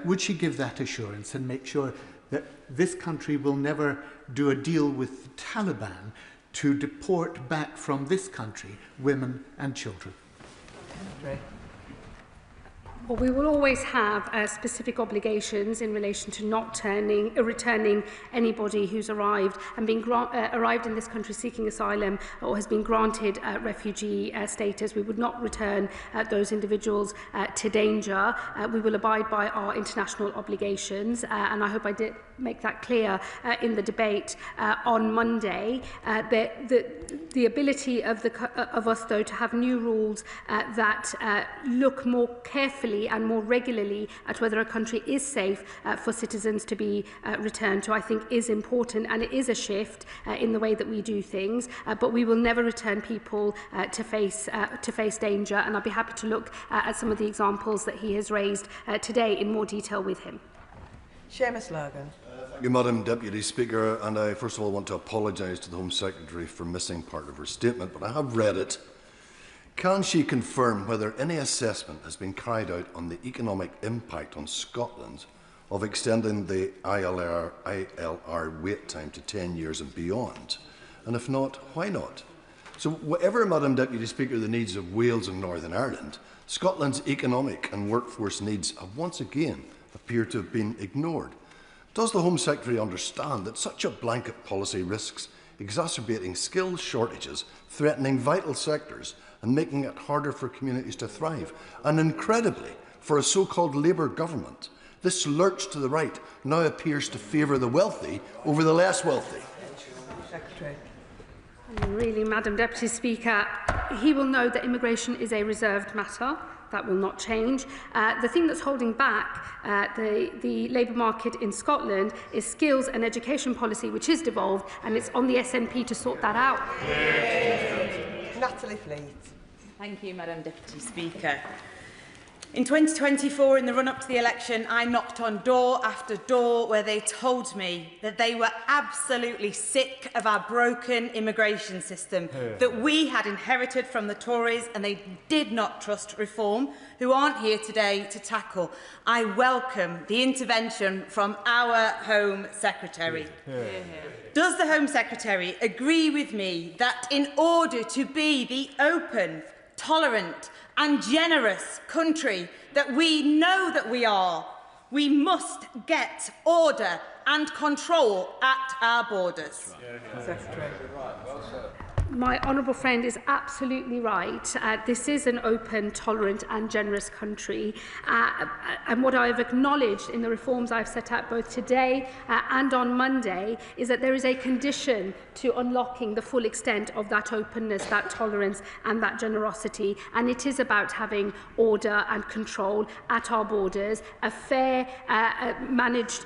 Would she give that assurance and make sure that this country will never do a deal with the Taliban to deport back from this country women and children? Well, we will always have specific obligations in relation to not returning anybody who's arrived and arrived in this country seeking asylum or has been granted refugee status. We would not return those individuals to danger. We will abide by our international obligations, and I hope I did make that clear in the debate on Monday. The ability of us, though, to have new rules that look more carefully and more regularly at whether a country is safe for citizens to be returned to, I think is important, and it is a shift in the way that we do things. But we will never return people to face danger, and I'll be happy to look at some of the examples that he has raised today in more detail with him. Seamus Logan. Thank you, Madam Deputy Speaker, and I first of all want to apologise to the Home Secretary for missing part of her statement, but I have read it. Can she confirm whether any assessment has been carried out on the economic impact on Scotland of extending the ILR wait time to 10 years and beyond? And if not, why not? So whatever, Madam Deputy Speaker, the needs of Wales and Northern Ireland, Scotland's economic and workforce needs have once again appeared to have been ignored. Does the Home Secretary understand that such a blanket policy risks exacerbating skills shortages, threatening vital sectors and making it harder for communities to thrive? And incredibly, for a so-called Labour government, this lurch to the right now appears to favour the wealthy over the less wealthy. Secretary. Really, Madam Deputy Speaker, he will know that immigration is a reserved matter. That will not change. The thing that's holding back the labour market in Scotland is skills and education policy, which is devolved, and it's on the SNP to sort that out. Natalie Fleet. Thank you, Madam Deputy Speaker. In 2024, in the run-up to the election, I knocked on door after door where they told me that they were absolutely sick of our broken immigration system that we had inherited from the Tories, and they did not trust reform, who aren't here today to tackle. I welcome the intervention from our Home Secretary. Does the Home Secretary agree with me that in order to be the open, tolerant and generous country that we know that we are, we must get order and control at our borders? My honourable friend is absolutely right. This is an open, tolerant and generous country. And what I've acknowledged in the reforms I've set out both today and on Monday is that there is a condition to unlocking the full extent of that openness, that tolerance and that generosity. And it is about having order and control at our borders, a fair, managed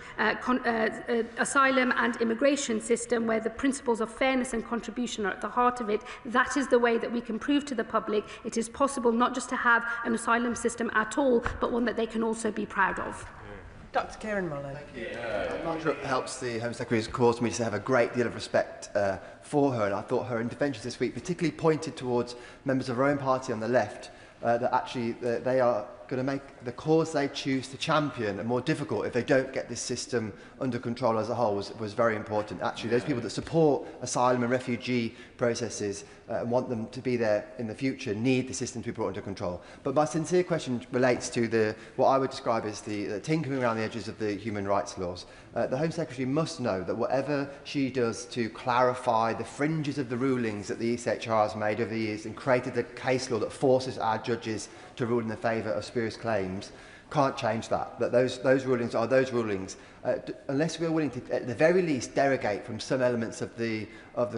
asylum and immigration system where the principles of fairness and contribution are at the heart of it. That is the way that we can prove to the public it is possible not just to have an asylum system at all, but one that they can also be proud of. Dr. Karen Mullen. I'm not sure it helps the Home Secretary's cause me to have a great deal of respect for her, and I thought her interventions this week particularly pointed towards members of her own party on the left, that actually they are going to make the cause they choose to champion more difficult if they don't get this system under control as a whole was very important. Actually, those people that support asylum and refugee processes and want them to be there in the future need the system to be brought under control. But my sincere question relates to what I would describe as the tinkering around the edges of the human rights laws. The Home Secretary must know that whatever she does to clarify the fringes of the rulings that the ECHR has made over the years and created a case law that forces our judges to rule in the favour of spurious claims, can't change that. That those rulings are those rulings, unless we're willing to, at the very least, derogate from some elements of the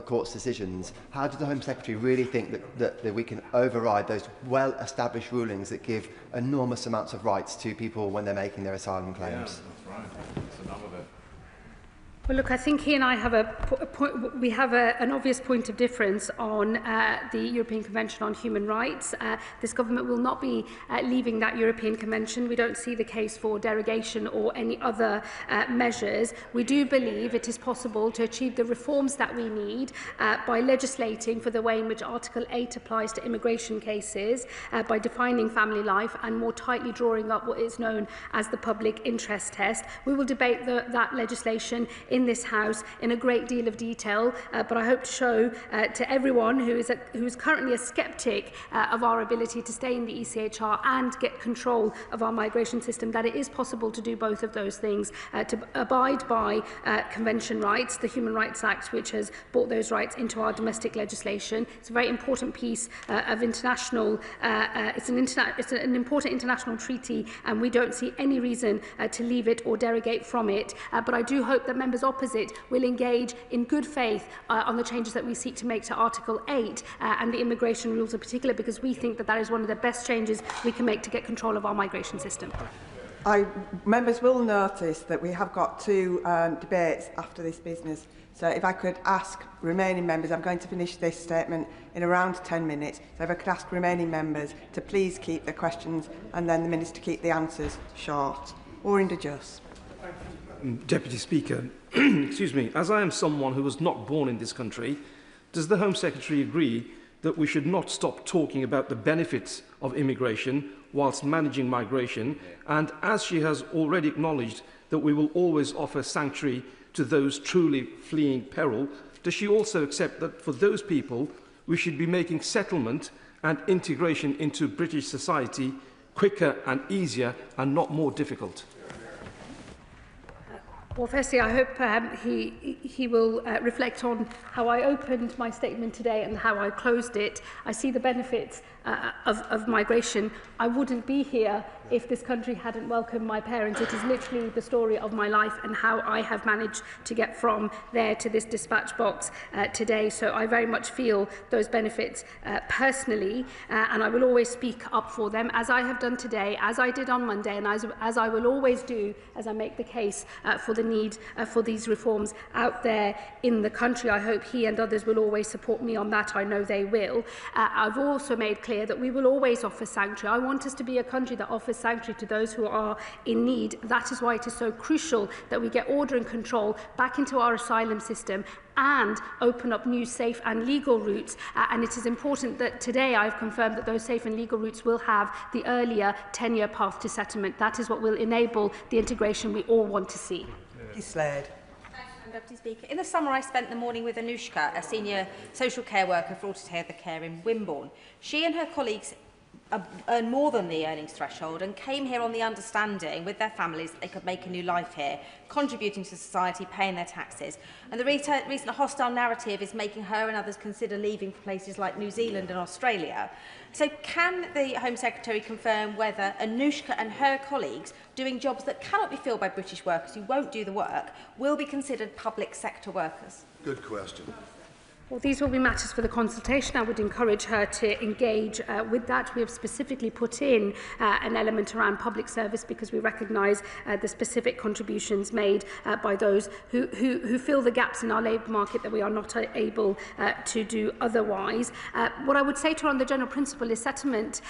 court's decisions. How does the Home Secretary really think that we can override those well-established rulings that give enormous amounts of rights to people when they're making their asylum claims? Yeah, that's right. That's enough of it. Well, look, I think he and I have an obvious point of difference on the European Convention on Human Rights. This government will not be leaving that European Convention. We don't see the case for derogation or any other measures. We do believe it is possible to achieve the reforms that we need by legislating for the way in which Article 8 applies to immigration cases, by defining family life and more tightly drawing up what is known as the public interest test. We will debate that legislation in this House in a great deal of detail, but I hope to show to everyone who is currently a sceptic of our ability to stay in the ECHR and get control of our migration system that it is possible to do both of those things, to abide by convention rights, the Human Rights Act, which has brought those rights into our domestic legislation. It's a very important piece of international, it's an important international treaty, and we don't see any reason to leave it or derogate from it. But I do hope that members opposite will engage in good faith on the changes that we seek to make to Article 8 and the immigration rules in particular, because we think that that is one of the best changes we can make to get control of our migration system. Members will notice that we have got two debates after this business. So if I could ask remaining members, I'm going to finish this statement in around 10 minutes. So if I could ask remaining members to please keep the questions and then the Minister keep the answers short. Orrin Just. Deputy Speaker, excuse me, as I am someone who was not born in this country, does the Home Secretary agree that we should not stop talking about the benefits of immigration whilst managing migration, and as she has already acknowledged that we will always offer sanctuary to those truly fleeing peril, does she also accept that for those people we should be making settlement and integration into British society quicker and easier and not more difficult? Well, firstly, I hope he will reflect on how I opened my statement today and how I closed it. I see the benefits of migration. I wouldn't be here if this country hadn't welcomed my parents. It is literally the story of my life and how I have managed to get from there to this dispatch box today. So I very much feel those benefits personally, and I will always speak up for them, as I have done today, as I did on Monday, and as I will always do as I make the case for the need for these reforms out there in the country. I hope he and others will always support me on that. I know they will. I've also made clear that we will always offer sanctuary. I want us to be a country that offers sanctuary to those who are in need. That is why it is so crucial that we get order and control back into our asylum system and open up new safe and legal routes. And it is important that today I've confirmed that those safe and legal routes will have the earlier 10-year path to settlement. That is what will enable the integration we all want to see. Deputy Speaker. In the summer, I spent the morning with Anushka, a senior social care worker for Altogether Care in Wimborne. She and her colleagues earn more than the earnings threshold and came here on the understanding with their families they could make a new life here, contributing to society, paying their taxes. And the recent hostile narrative is making her and others consider leaving for places like New Zealand and Australia. So can the Home Secretary confirm whether Anushka and her colleagues doing jobs that cannot be filled by British workers who won't do the work will be considered public sector workers? Good question. Well, these will be matters for the consultation. I would encourage her to engage with that. We have specifically put in an element around public service because we recognise the specific contributions made by those who fill the gaps in our labour market that we are not able to do otherwise. What I would say to her on the general principle is settlement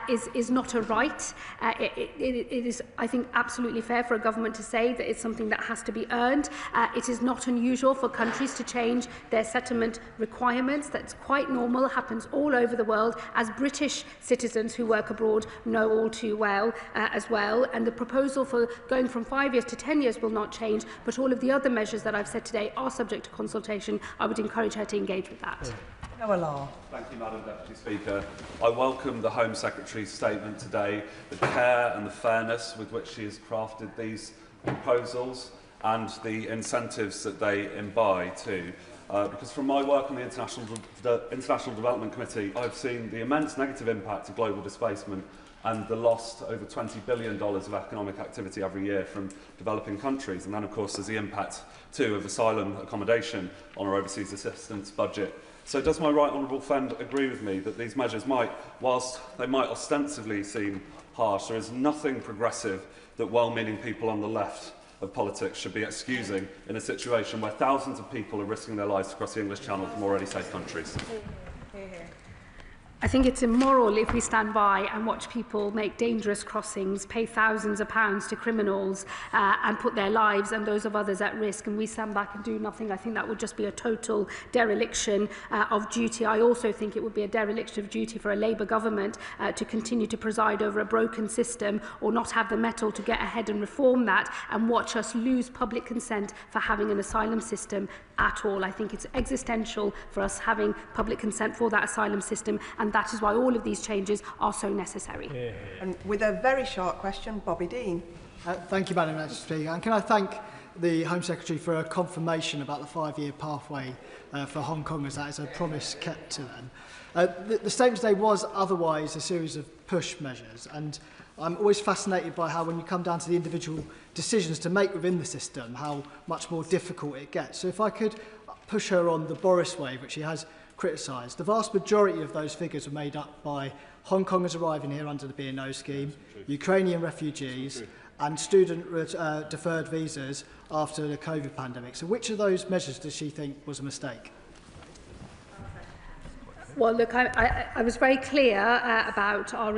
is not a right. It is, I think, absolutely fair for a government to say that it's something that has to be earned. It is not unusual for countries to change their settlement requirements. That's quite normal, happens all over the world, as British citizens who work abroad know all too well as well. And the proposal for going from 5 years to 10 years will not change, but all of the other measures that I've said today are subject to consultation. I would encourage her to engage with that. Thank you, Madam Deputy Speaker. I welcome the Home Secretary's statement today, the care and the fairness with which she has crafted these proposals and the incentives that they imbibe too. Because from my work on the International Development Committee, I've seen the immense negative impact of global displacement and the lost over $20 billion of economic activity every year from developing countries. And then, of course, there's the impact, too, of asylum accommodation on our overseas assistance budget. So does my right honourable friend agree with me that these measures might, whilst they might ostensibly seem harsh, there is nothing progressive that well-meaning people on the left of politics should be excusing in a situation where thousands of people are risking their lives across the English Channel from already safe countries? I think it's immoral if we stand by and watch people make dangerous crossings, pay thousands of pounds to criminals and put their lives and those of others at risk, and we stand back and do nothing. I think that would just be a total dereliction of duty. I also think it would be a dereliction of duty for a Labour government to continue to preside over a broken system or not have the mettle to get ahead and reform that and watch us lose public consent for having an asylum system at all. I think it's existential for us having public consent for that asylum system, and that is why all of these changes are so necessary. And with a very short question, Bobby Dean. Thank you, Madam Speaker. And can I thank the Home Secretary for a confirmation about the 5-year pathway for Hong Kongers. That is a promise kept to them. The statement today was otherwise a series of push measures, and I'm always fascinated by how when you come down to the individual decisions to make within the system, how much more difficult it gets. So if I could push her on the Boris wave, which she has criticised, the vast majority of those figures were made up by Hong Kongers arriving here under the B&O scheme, Ukrainian refugees, and student deferred visas after the COVID pandemic. So which of those measures does she think was a mistake? Well, look, I was very clear about our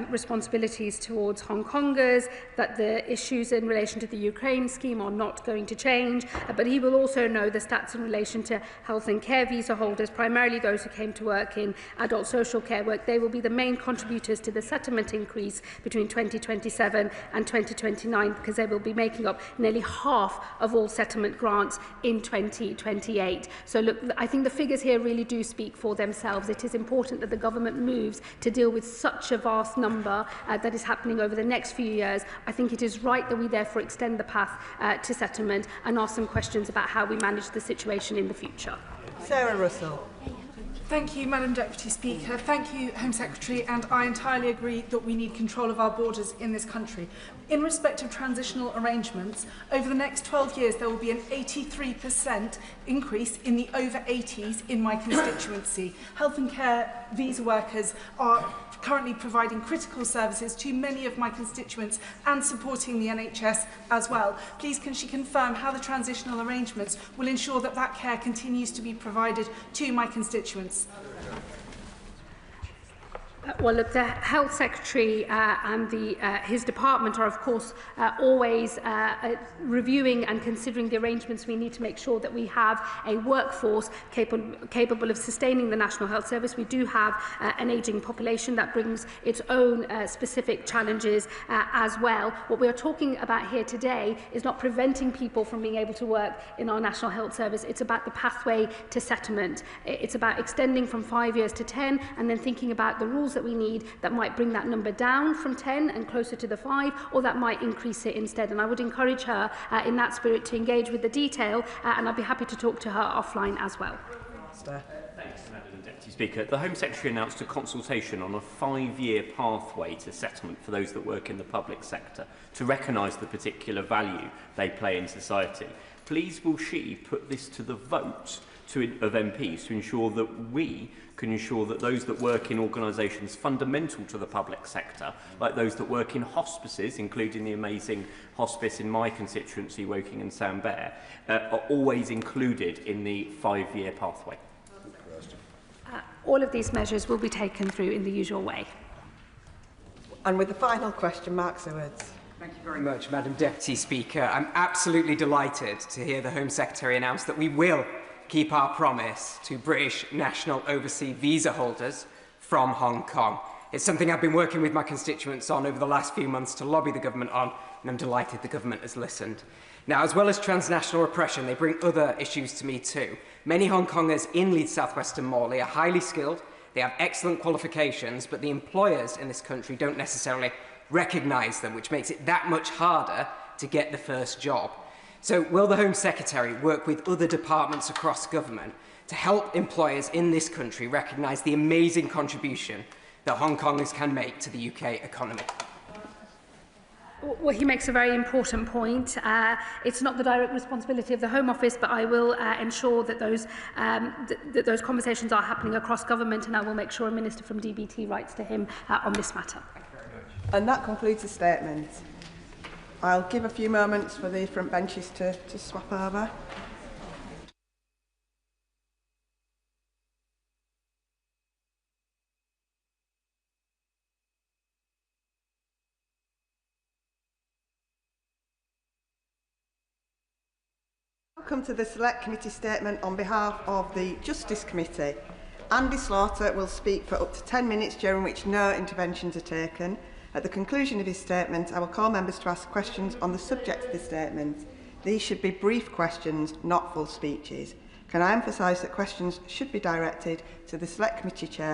responsibilities towards Hong Kongers, that the issues in relation to the Ukraine scheme are not going to change, but he will also know the stats in relation to health and care visa holders, primarily those who came to work in adult social care work. They will be the main contributors to the settlement increase between 2027 and 2029, because they will be making up nearly half of all settlement grants in 2028. So look, I think the figures here really do speak for themselves. It is important that the government moves to deal with such a vast number that is happening over the next few years. I think it is right that we therefore extend the path to settlement and ask some questions about how we manage the situation in the future. Sarah Russell. Thank you, Madam Deputy Speaker. Thank you, Home Secretary, and I entirely agree that we need control of our borders in this country. In respect of transitional arrangements, over the next 12 years there will be an 83% increase in the over 80s in my constituency. Health and care visa workers are currently providing critical services to many of my constituents and supporting the NHS as well. Please can she confirm how the transitional arrangements will ensure that that care continues to be provided to my constituents? Well, look, the Health Secretary and his department are, of course, always reviewing and considering the arrangements we need to make sure that we have a workforce capable of sustaining the National Health Service. We do have an ageing population that brings its own specific challenges as well. What we are talking about here today is not preventing people from being able to work in our National Health Service. It's about the pathway to settlement. It's about extending from 5 years to 10 and then thinking about the rules that we need that might bring that number down from 10 and closer to the 5, or that might increase it instead. And I would encourage her in that spirit to engage with the detail, and I'll be happy to talk to her offline as well. Thanks, Madam Deputy Speaker. The Home Secretary announced a consultation on a 5-year pathway to settlement for those that work in the public sector to recognise the particular value they play in society. Please will she put this to the vote of MPs to ensure that we can ensure that those that work in organisations fundamental to the public sector, like those that work in hospices, including the amazing hospice in my constituency, Woking and Sandbear, are always included in the 5-year pathway? All of these measures will be taken through in the usual way. And with the final question, Mark Seward. Thank you very much, Madam Deputy Speaker. I'm absolutely delighted to hear the Home Secretary announce that we will keep our promise to British national overseas visa holders from Hong Kong. It's something I've been working with my constituents on over the last few months to lobby the government on, and I'm delighted the government has listened. Now, as well as transnational repression, they bring other issues to me too. Many Hong Kongers in Leeds South Western Morley are highly skilled, they have excellent qualifications, but the employers in this country don't necessarily recognise them, which makes it that much harder to get the first job. So will the Home Secretary work with other departments across government to help employers in this country recognise the amazing contribution that Hong Kongers can make to the UK economy? Well, he makes a very important point. It's not the direct responsibility of the Home Office, but I will ensure that those conversations are happening across government, and I will make sure a minister from DBT writes to him on this matter. And that concludes the statement. I'll give a few moments for the front benches to swap over. Welcome to the Select Committee statement on behalf of the Justice Committee. Andy Slaughter will speak for up to 10 minutes, during which no interventions are taken. At the conclusion of his statement, I will call members to ask questions on the subject of the statement. These should be brief questions, not full speeches. Can I emphasise that questions should be directed to the Select Committee Chair